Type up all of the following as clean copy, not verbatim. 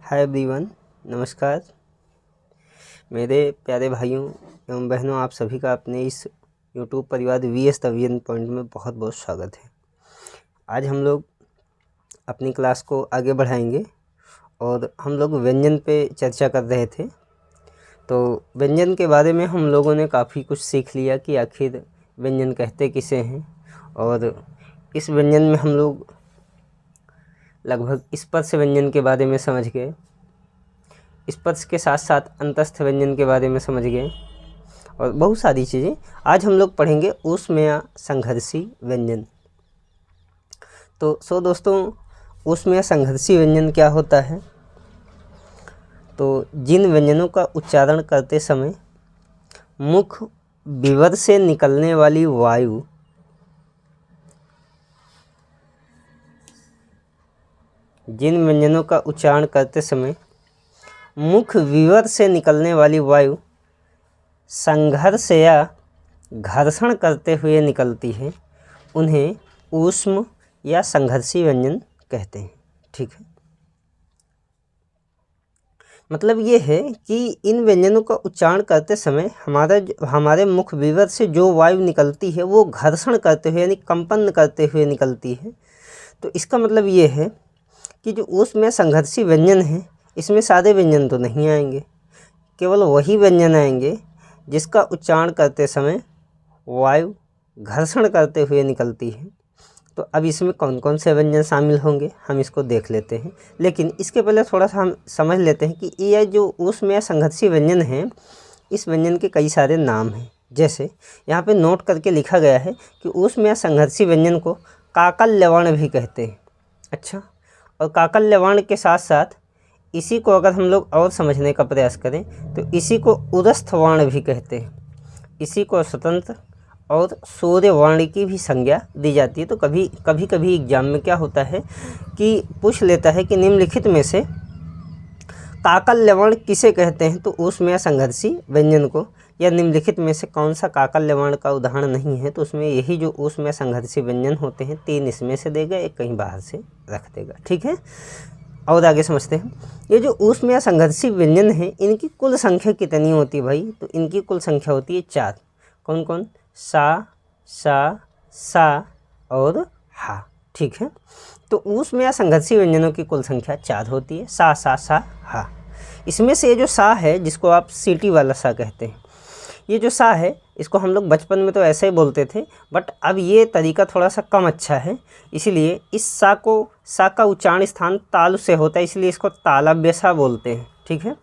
Hi everyone, नमस्कार मेरे प्यारे भाइयों एवं बहनों। आप सभी का अपने इस यूट्यूब परिवार VS द विजन पॉइंट में बहुत बहुत स्वागत है। आज हम लोग अपनी क्लास को आगे बढ़ाएंगे और हम लोग व्यंजन पे चर्चा कर रहे थे। तो व्यंजन के बारे में हम लोगों ने काफ़ी कुछ सीख लिया कि आखिर व्यंजन कहते किसे हैं, और इस व्यंजन में हम लोग लगभग स्पर्श व्यंजन के बारे में समझ गए। स्पर्श के साथ साथ अंतस्थ व्यंजन के बारे में समझ गए और बहुत सारी चीज़ें आज हम लोग पढ़ेंगे। ऊष्मेय संघर्षी व्यंजन। तो दोस्तों, ऊष्मेय संघर्षी व्यंजन क्या होता है? तो जिन व्यंजनों का उच्चारण करते समय मुख विवर से निकलने वाली वायु मुख विवर से निकलने वाली वायु संघर्ष या घर्षण करते हुए निकलती है, उन्हें ऊष्म या संघर्षी व्यंजन कहते हैं। ठीक है, मतलब ये है कि इन व्यंजनों का उच्चारण करते समय हमारे मुख विवर से जो वायु निकलती है वो घर्षण करते हुए यानी कंपन करते हुए निकलती है। तो इसका मतलब ये है कि जो ऊष्मेय संघर्षी व्यंजन है, इसमें सादे व्यंजन तो नहीं आएंगे, केवल वही व्यंजन आएंगे जिसका उच्चारण करते समय वायु घर्षण करते हुए निकलती है। तो अब इसमें कौन कौन से व्यंजन शामिल होंगे हम इसको देख लेते हैं, लेकिन इसके पहले थोड़ा सा हम समझ लेते हैं कि ये जो ऊष्मेय संघर्षी व्यंजन है, इस व्यंजन के कई सारे नाम हैं। जैसे यहाँ पे नोट करके लिखा गया है कि ऊष्मेय संघर्षी व्यंजन को काकल्य वर्ण भी कहते हैं। अच्छा, और काकल्य वर्ण के साथ साथ इसी को अगर हम लोग और समझने का प्रयास करें तो इसी को उदस्थ वर्ण भी कहते हैं। इसी को स्वतंत्र और सूर्य वर्ण की भी संज्ञा दी जाती है। तो कभी एग्जाम में क्या होता है कि पूछ लेता है कि निम्नलिखित में से काकल्य वर्ण किसे कहते हैं, तो ऊष्मेय संघर्षी व्यंजन को, या निम्नलिखित में से कौन सा काकल्य वर्ण का उदाहरण नहीं है, तो उसमें यही जो ऊष्मेय संघर्षी व्यंजन होते हैं, 3 इसमें से देगा, एक कहीं बाहर से रख देगा। ठीक है, और आगे समझते हैं। ये जो ऊष्मेय संघर्षी व्यंजन है, इनकी कुल संख्या कितनी होती है भाई? तो इनकी कुल संख्या होती है 4। कौन कौन? सा और हा। ठीक है, तो ऊष्मेय संघर्षी व्यंजनों की कुल संख्या 4 होती है। सा हा। इसमें से ये जो सा है, जिसको आप सीटी वाला सा कहते हैं, ये जो सा है इसको हम लोग बचपन में तो ऐसे ही बोलते थे, बट अब ये तरीका थोड़ा सा कम अच्छा है, इसीलिए इस सा का उच्चारण स्थान तालु से होता है, इसलिए इसको तालव्य सा बोलते हैं। ठीक है,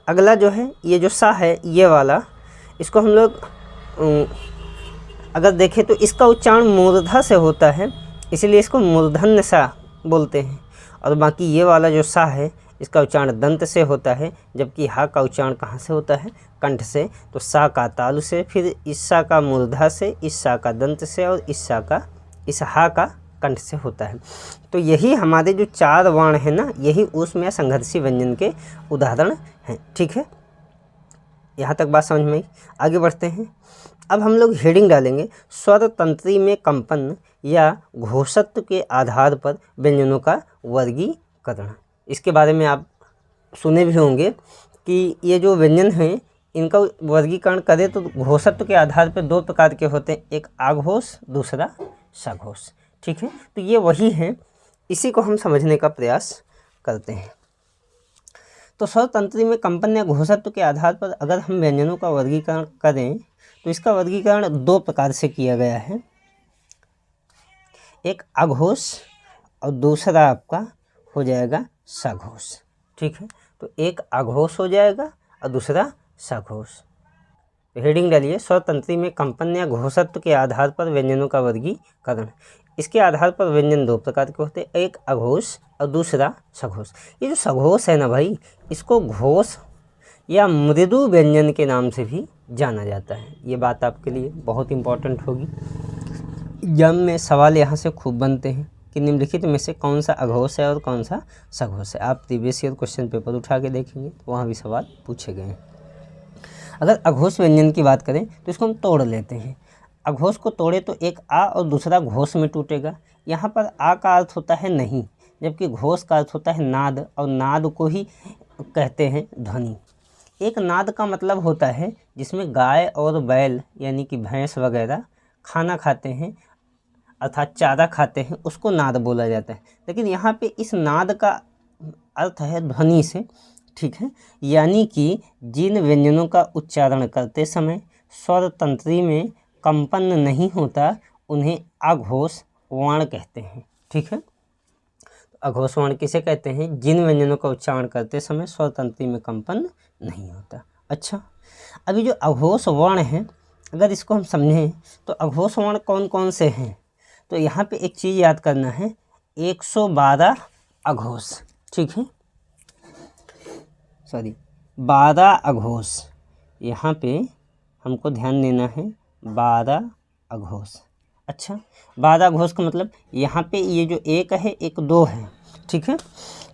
अगला जो है ये जो सा है, ये वाला, इसको हम लोग अगर देखें तो इसका उच्चारण मूर्धा से होता है, इसलिए इसको मूर्धन्य सा बोलते हैं। और बाकी ये वाला जो सा है, इसका उच्चारण दंत से होता है, जबकि हा का उच्चारण कहाँ से होता है? कंठ से। तो सा का तालु से, फिर इस सा का मूर्धा से, इस सा का दंत से, और इस हा का कंठ से होता है। तो यही हमारे जो 4 वर्ण हैं ना, यही ऊष्मेय संघर्षी व्यंजन के उदाहरण हैं। ठीक है, यहाँ तक बात समझ में आई। आगे बढ़ते हैं। अब हम लोग हेडिंग डालेंगे, स्वर तंत्री में कंपन या घोषत्व के आधार पर व्यंजनों का वर्गीकरण। इसके बारे में आप सुने भी होंगे कि ये जो व्यंजन हैं, इनका वर्गीकरण करें तो घोषत्व के आधार पर 2 प्रकार के होते हैं, एक आघोष, दूसरा सघोष। ठीक है, तो ये वही हैं, इसी को हम समझने का प्रयास करते हैं। तो स्वर तंत्री में कंपन या घोषत्व के आधार पर अगर हम व्यंजनों का वर्गीकरण करें तो इसका वर्गीकरण 2 प्रकार से किया गया है, एक आघोष और दूसरा आपका हो जाएगा सघोष। ठीक है, तो एक आघोष हो जाएगा और दूसरा सघोष। हेडिंग डालिए, स्वतंत्री में कंपन या घोषत्व के आधार पर व्यंजनों का वर्गीकरण। इसके आधार पर व्यंजन 2 प्रकार के होते हैं, एक अघोष और दूसरा सघोष। ये जो सघोष है ना भाई, इसको घोष या मृदु व्यंजन के नाम से भी जाना जाता है। ये बात आपके लिए बहुत इंपॉर्टेंट होगी। एग्जाम में सवाल यहाँ से खूब बनते हैं कि निम्नलिखित में से कौन सा अघोष है और कौन सा सघोष है। आप प्रीवियस ईयर क्वेश्चन पेपर उठा के देखेंगे तो वहाँ भी सवाल पूछे गए हैं। अगर अघोष व्यंजन की बात करें तो इसको हम तोड़ लेते हैं। अघोष को तोड़े तो एक आ और दूसरा घोष में टूटेगा। यहाँ पर आ का अर्थ होता है नहीं, जबकि घोष का अर्थ होता है नाद, और नाद को ही कहते हैं ध्वनि। एक नाद का मतलब होता है जिसमें गाय और बैल यानी कि भैंस वगैरह खाना खाते हैं अर्थात चारा खाते हैं, उसको नाद बोला जाता है। लेकिन यहाँ पे इस नाद का अर्थ है ध्वनि से, ठीक है। यानी कि जिन व्यंजनों का उच्चारण करते समय स्वर तंत्री में कंपन नहीं होता उन्हें अघोष वर्ण कहते हैं, ठीक है। अघोष वर्ण किसे कहते हैं? जिन व्यंजनों का उच्चारण करते समय स्वर तंत्री में कंपन नहीं होता। अच्छा, अभी जो अघोष वर्ण है अगर इसको हम समझें तो अघोष वर्ण कौन कौन से हैं, तो यहाँ पे एक चीज़ याद करना है, 112 अघोष, ठीक है, 12 अघोष, यहाँ पे हमको ध्यान देना है 12 अघोष। अच्छा, 12 अघोष का मतलब यहाँ पे ये जो एक है एक दो है, ठीक है।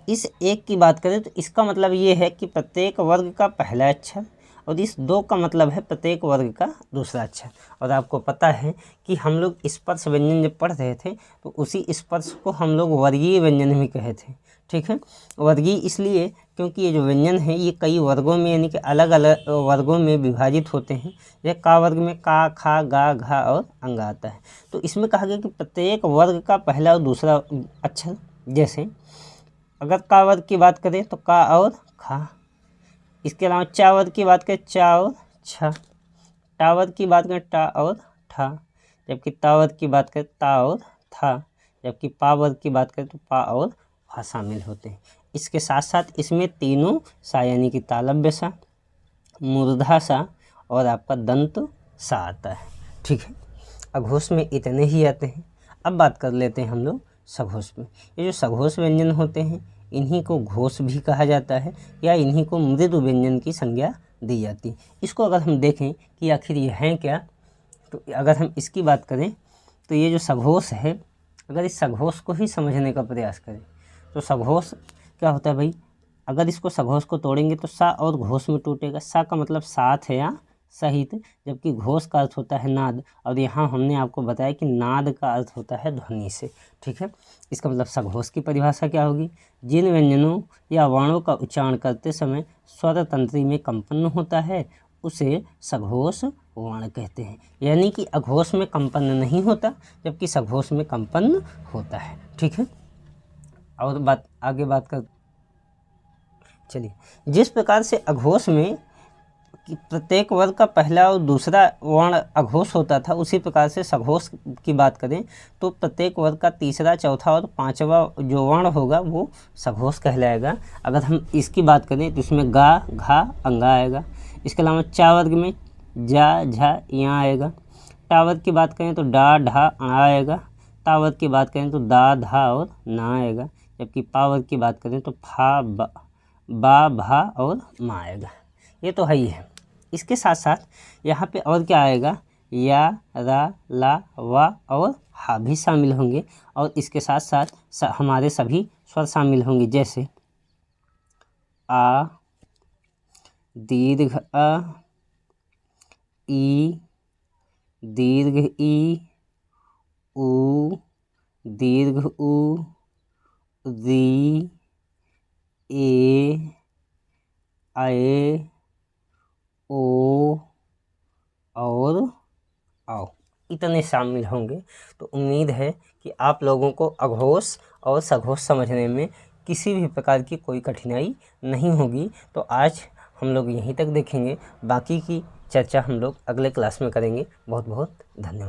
इस एक की बात करें तो इसका मतलब ये है कि प्रत्येक वर्ग का पहला अक्षर, और इस दो का मतलब है प्रत्येक वर्ग का दूसरा अक्षर। और आपको पता है कि हम लोग स्पर्श व्यंजन जब पढ़ रहे थे तो उसी स्पर्श को हम लोग वर्गीय व्यंजन भी कहे थे, ठीक है। वर्गीय इसलिए क्योंकि ये जो व्यंजन है ये कई वर्गों में यानी कि अलग अलग वर्गों में विभाजित होते हैं। जैसे का वर्ग में का, खा, गा, घा और अंग आता है। तो इसमें कहा गया कि प्रत्येक वर्ग का पहला और दूसरा अक्षर, जैसे अगर का वर्ग की बात करें तो का और खा, इसके अलावा चा वर्ग की बात करें चा और छा, टा वर्ग की बात करें टा और ठा, जबकि ता वर्ग की बात करें ता और था, जबकि पा वर्ग की बात करें तो पा और फा शामिल होते हैं। इसके साथ साथ इसमें तीनों सा यानी कि तालव्य सा, मूर्धा सा और आपका दंत सा आता है, ठीक है। अघोष में इतने ही आते हैं। अब बात कर लेते हैं हम लोग सघोष में। ये जो सघोष व्यंजन होते हैं इन्हीं को घोष भी कहा जाता है या इन्हीं को मृदु व्यंजन की संज्ञा दी जाती है। इसको अगर हम देखें कि आखिर ये हैं क्या, तो अगर हम इसकी बात करें तो ये जो सघोष है, अगर इस सघोष को ही समझने का प्रयास करें तो सघोष क्या होता है भाई, अगर इसको सघोष को तोड़ेंगे तो सा और घोष में टूटेगा। सा का मतलब साथ है या सहित, जबकि घोष का अर्थ होता है नाद, और यहाँ हमने आपको बताया कि नाद का अर्थ होता है ध्वनि से, ठीक है। इसका मतलब सघोष की परिभाषा क्या होगी? जिन व्यंजनों या वर्णों का उच्चारण करते समय स्वर तंत्री में कंपन होता है उसे सघोष वर्ण कहते हैं। यानी कि अघोष में कंपन नहीं होता जबकि सघोष में कंपन होता है, ठीक है। और आगे बात कर चलिए, जिस प्रकार से अघोष में प्रत्येक वर्ग का पहला और दूसरा वर्ण अघोष होता था, उसी प्रकार से सघोष की बात करें तो प्रत्येक वर्ग का तीसरा, चौथा और पांचवा जो वर्ण होगा वो सघोष कहलाएगा। अगर हम इसकी बात करें तो इसमें गा, घा, अंगा आएगा। इसके अलावा चा वर्ग में जा, झा, यहाँ आएगा। टा वर्ग की बात करें तो डा, ढा, अणा आएगा। ता वर्ग की बात करें तो दा, धा और ना आएगा। जबकि पा वर्ग की बात करें तो फा, बा, भा और मा आएगा। ये तो है ही है। इसके साथ साथ यहाँ पे और क्या आएगा? या, रा, ला, वा और हा भी शामिल होंगे, और इसके साथ साथ हमारे सभी स्वर शामिल होंगे, जैसे आ, दीर्घ अ, ई, दीर्घ ई, उ, दीर्घ उ, री, ए, आए, ओ और आओ, इतने शामिल होंगे। तो उम्मीद है कि आप लोगों को अघोष और सघोष समझने में किसी भी प्रकार की कोई कठिनाई नहीं होगी। तो आज हम लोग यहीं तक देखेंगे, बाकी की चर्चा हम लोग अगले क्लास में करेंगे। बहुत बहुत धन्यवाद।